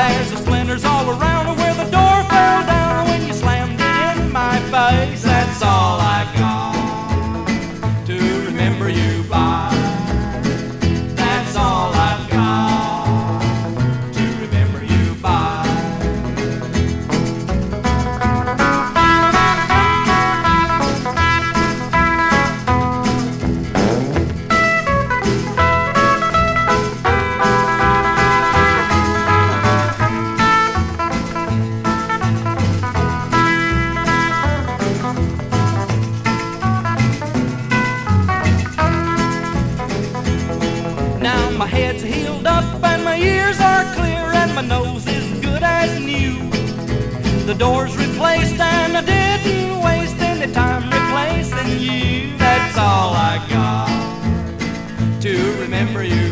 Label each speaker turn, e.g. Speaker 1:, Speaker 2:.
Speaker 1: There's the splinters all around where the door fell down when you slammed it in my face. That's all I got to remember you by. That's all I've got to remember you by. Now my head's healed up and my ears are clear and my nose is good as new. The door's replaced and I didn't waste any time replacing you. That's all I got to remember you